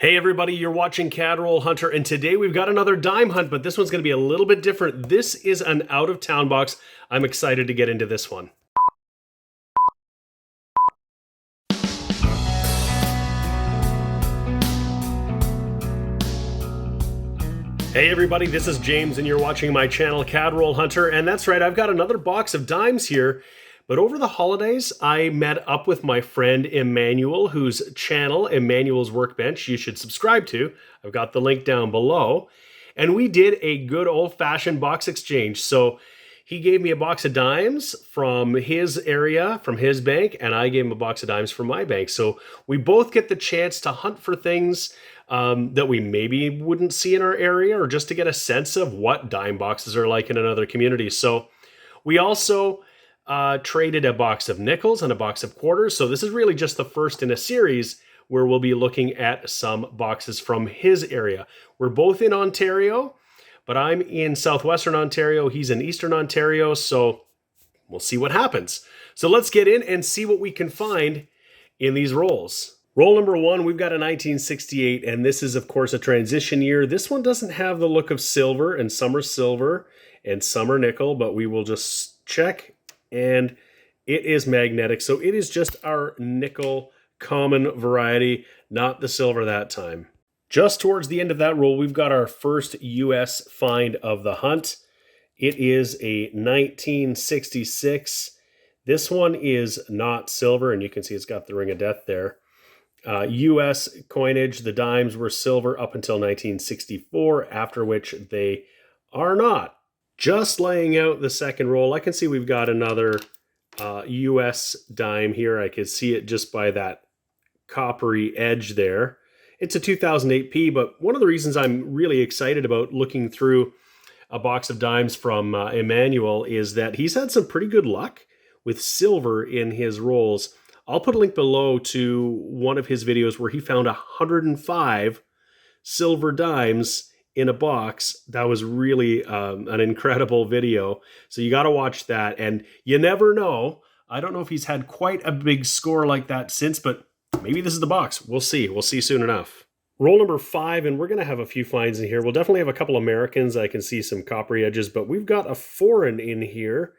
Hey everybody, you're watching Cadroll Hunter, and today we've got another dime hunt, but this one's going to be a little bit different. This is an out-of-town box. I'm excited to get into this one. Hey everybody, this is James, and you're watching my channel, Cadroll Hunter, and that's right, I've got another box of dimes here. But over the holidays, I met up with my friend Emanuel, whose channel, Emanuel's Workbench, you should subscribe to. I've got the link down below. And we did a good old-fashioned box exchange. So he gave me a box of dimes from his area, from his bank, and I gave him a box of dimes from my bank. So we both get the chance to hunt for things that we maybe wouldn't see in our area, or just to get a sense of what dime boxes are like in another community. So we also traded a box of nickels and a box of quarters. So this is really just the first in a series where we'll be looking at some boxes from his area. We're both in Ontario, but I'm in southwestern Ontario. He's in eastern Ontario, so we'll see what happens. So let's get in and see what we can find in these rolls. Roll number one, we've got a 1968, and this is, of course, a transition year. This one doesn't have the look of silver, and some are silver and some are nickel, but we will just check. And it is magnetic, so it is just our nickel common variety, not the silver that time. Just towards the end of that roll, we've got our first US find of the hunt. It is a 1966. This one is not silver, and you can see it's got the ring of death there. US coinage, the dimes were silver up until 1964, after which they are not. Just laying out the second roll, I can see we've got another US dime here. I can see it just by that coppery edge there. It's a 2008P, but one of the reasons I'm really excited about looking through a box of dimes from Emanuel is that he's had some pretty good luck with silver in his rolls. I'll put a link below to one of his videos where he found 105 silver dimes in a box. That was really an incredible video. So you got to watch that. And you never know. I don't know if he's had quite a big score like that since, but maybe this is the box. We'll see. We'll see soon enough. Roll number 5, and we're going to have a few finds in here. We'll definitely have a couple Americans. I can see some coppery edges, but we've got a foreign in here.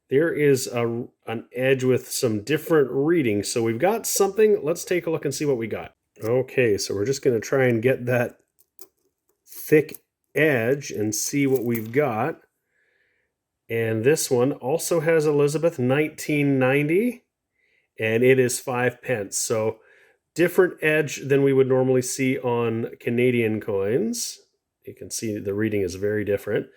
There is an edge with some different readings. So we've got something. Let's take a look and see what we got. Okay, so we're just going to try and get that thick edge and see what we've got. And this one also has Elizabeth 1990, and it is 5 pence. So different edge than we would normally see on Canadian coins. You can see the reading is very different,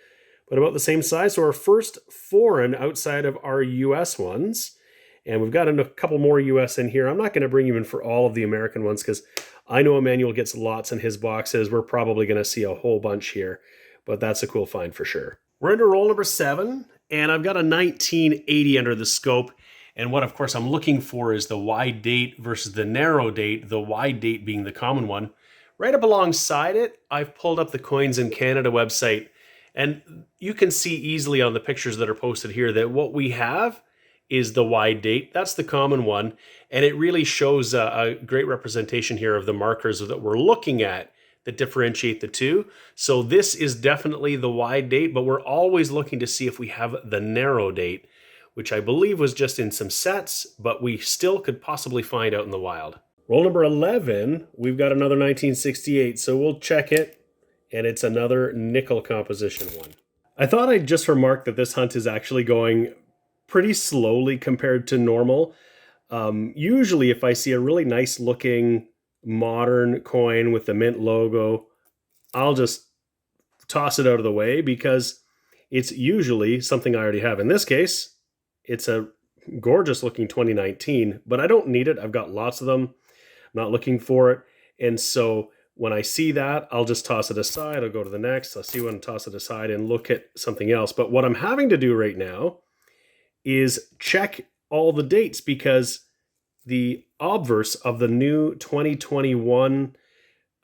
but about the same size. So our first foreign outside of our US ones, and we've got a couple more US in here. I'm not going to bring you in for all of the American ones because I know Emanuel gets lots in his boxes. We're probably going to see a whole bunch here, but that's a cool find for sure. We're into roll number 7, and I've got a 1980 under the scope. And what, of course, I'm looking for is the wide date versus the narrow date, the wide date being the common one. Right up alongside it, I've pulled up the Coins in Canada website, and you can see easily on the pictures that are posted here that what we have is the wide date. That's the common one, and it really shows a great representation here of the markers that we're looking at that differentiate the two. So this is definitely the wide date, but we're always looking to see if we have the narrow date, which I believe was just in some sets, but we still could possibly find out in the wild. Roll number 11, we've got another 1968, so we'll check it, and it's another nickel composition one. I thought I'd just remark that this hunt is actually going pretty slowly compared to normal. Usually if I see a really nice looking modern coin with the mint logo, I'll just toss it out of the way because it's usually something I already have. In this case, it's a gorgeous looking 2019, but I don't need it. I've got lots of them. I'm not looking for it. And so when I see that, I'll just toss it aside. I'll go to the next. I'll see one, toss it aside and look at something else. But what I'm having to do right now is check all the dates because the obverse of the new 2021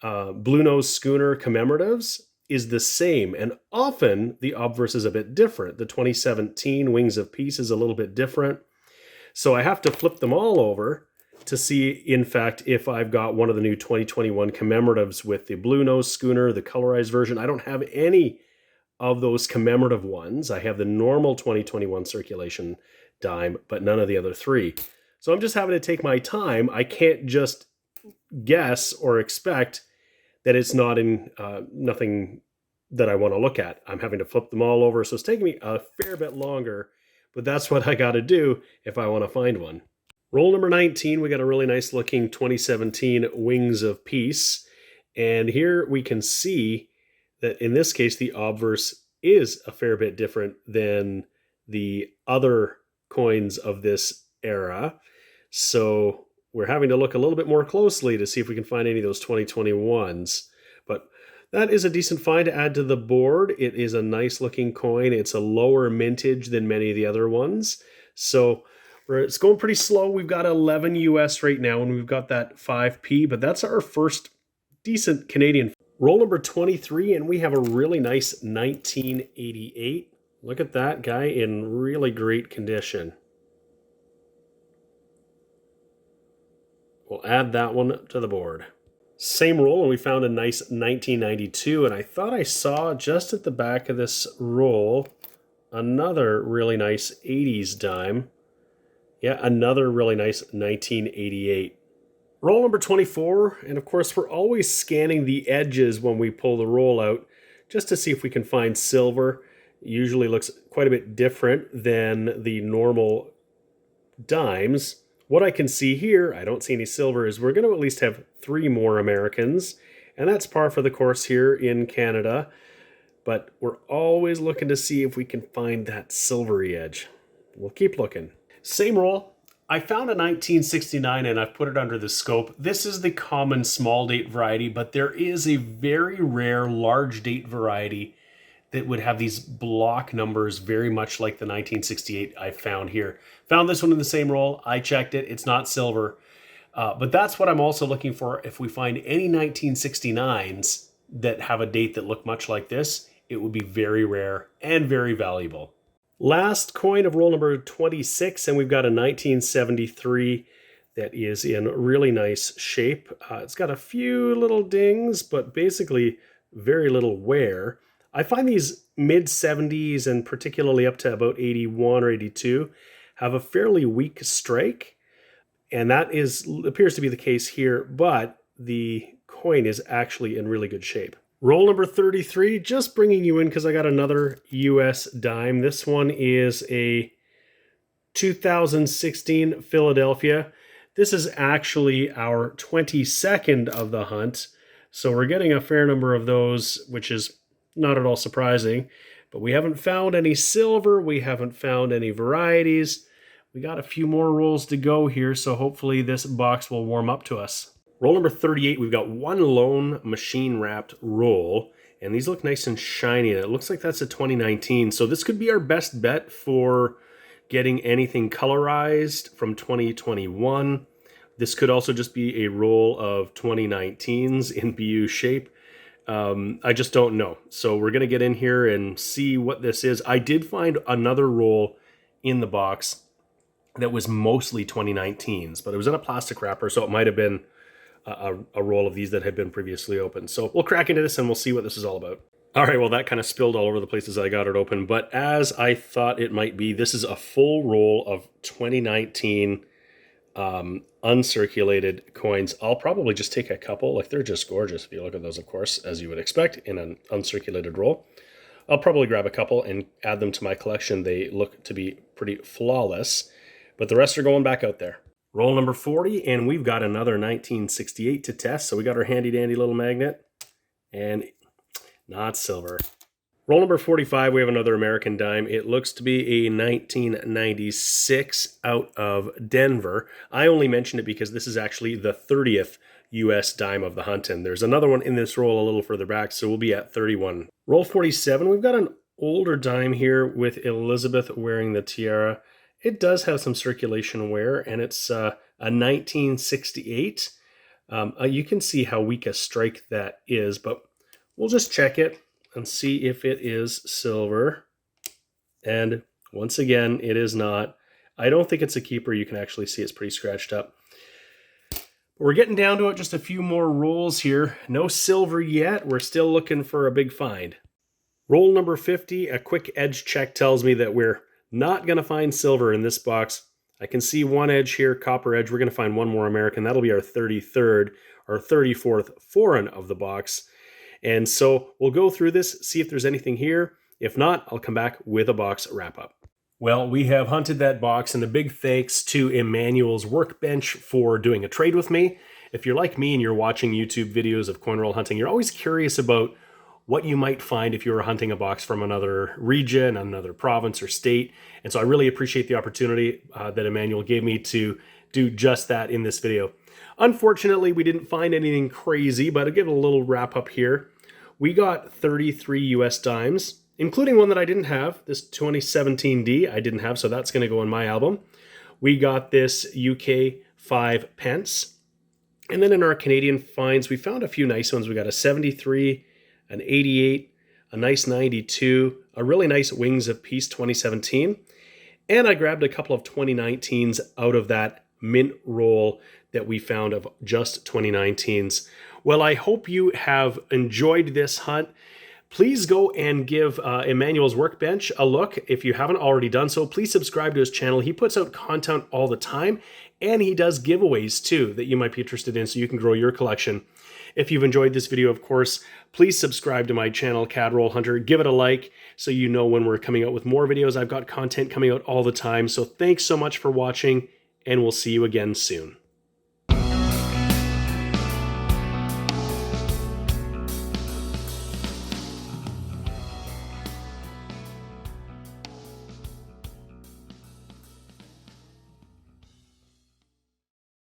Blue Nose Schooner commemoratives is the same, and often the obverse is a bit different. The 2017 Wings of Peace is a little bit different, so I have to flip them all over to see, in fact, if I've got one of the new 2021 commemoratives with the blue nose schooner, the colorized version. I don't have any of those commemorative ones. I have the normal 2021 circulation dime, but none of the other three. So I'm just having to take my time. I can't just guess or expect that it's not in nothing that I want to look at. I'm having to flip them all over. So it's taking me a fair bit longer, but that's what I got to do if I want to find one. Roll number 19, we got a really nice looking 2017 Wings of Peace. And here we can see that in this case, the obverse is a fair bit different than the other coins of this era. So we're having to look a little bit more closely to see if we can find any of those 2021s. But that is a decent find to add to the board. It is a nice looking coin. It's a lower mintage than many of the other ones. So it's going pretty slow. We've got 11 US right now, and we've got that 5p, but that's our first decent Canadian. Roll number 23, and we have a really nice 1988. Look at that guy in really great condition. We'll add that one to the board. Same roll, and we found a nice 1992, and I thought I saw just at the back of this roll another really nice 80s dime. Yeah, another really nice 1988. Roll number 24, and of course we're always scanning the edges when we pull the roll out just to see if we can find silver. It usually looks quite a bit different than the normal dimes. What I can see here, I don't see any silver, is we're going to at least have 3 more Americans, and that's par for the course here in Canada. But we're always looking to see if we can find that silvery edge. We'll keep looking. Same roll. I found a 1969 and I've put it under the scope. This is the common small date variety, but there is a very rare large date variety that would have these block numbers very much like the 1968 I found here. Found this one in the same roll. I checked it. It's not silver. But that's what I'm also looking for. If we find any 1969s that have a date that look much like this, it would be very rare and very valuable. Last coin of roll number 26, and we've got a 1973 that is in really nice shape. It's got a few little dings, but basically very little wear. I find these mid-70s and particularly up to about 81 or 82 have a fairly weak strike, and that appears to be the case here, but the coin is actually in really good shape. Roll number 33, just bringing you in because I got another US dime. This one is a 2016 Philadelphia. This is actually our 22nd of the hunt, so we're getting a fair number of those, which is not at all surprising. But we haven't found any silver, we haven't found any varieties. We got a few more rolls to go here, so hopefully this box will warm up to us. Roll number 38, we've got one lone machine-wrapped roll, and these look nice and shiny, and it looks like that's a 2019. So this could be our best bet for getting anything colorized from 2021. This could also just be a roll of 2019s in BU shape. I just don't know. So we're going to get in here and see what this is. I did find another roll in the box that was mostly 2019s, but it was in a plastic wrapper, so it might have been a roll of these that had been previously opened. So we'll crack into this and we'll see what this is all about. All right, well, that kind of spilled all over the places I got it open, but as I thought it might be, this is a full roll of 2019 uncirculated coins. I'll probably just take a couple. Like, they're just gorgeous if you look at those, of course, as you would expect in an uncirculated roll. I'll probably grab a couple and add them to my collection. They look to be pretty flawless, but the rest are going back out there. Roll number 40, and we've got another 1968 to test. So we got our handy dandy little magnet, and not silver. Roll number 45, we have another American dime. It looks to be a 1996 out of Denver. I only mention it because this is actually the 30th US dime of the hunt, and there's another one in this roll a little further back, so we'll be at 31. Roll 47, we've got an older dime here with Elizabeth wearing the tiara. It does have some circulation wear, and it's a 1968. You can see how weak a strike that is, but we'll just check it and see if it is silver. And once again, it is not. I don't think it's a keeper. You can actually see it's pretty scratched up. We're getting down to it, just a few more rolls here. No silver yet. We're still looking for a big find. Roll number 50, a quick edge check tells me that we're not going to find silver in this box. I can see one edge here, copper edge. We're going to find one more American. That'll be our 33rd or 34th foreign of the box. And so we'll go through this, see if there's anything here. If not, I'll come back with a box wrap up. Well, we have hunted that box, and a big thanks to Emanuel's Workbench for doing a trade with me. If you're like me and you're watching YouTube videos of coin roll hunting, you're always curious about what you might find if you were hunting a box from another region, another province or state. And so I really appreciate the opportunity that Emanuel gave me to do just that in this video. Unfortunately, we didn't find anything crazy, but I'll give it a little wrap up here. We got 33 US dimes, including one that I didn't have, this 2017D I didn't have, so that's going to go in my album. We got this UK 5 pence. And then in our Canadian finds, we found a few nice ones. We got a 73, an 88, a nice 92, a really nice Wings of Peace 2017. And I grabbed a couple of 2019s out of that mint roll that we found of just 2019s. Well, I hope you have enjoyed this hunt. Please go and give Emanuel's Workbench a look. If you haven't already done so, please subscribe to his channel. He puts out content all the time, and he does giveaways too that you might be interested in so you can grow your collection. If you've enjoyed this video, of course, please subscribe to my channel, Cadroll Hunter. Give it a like so you know when we're coming out with more videos. I've got content coming out all the time. So thanks so much for watching, and we'll see you again soon.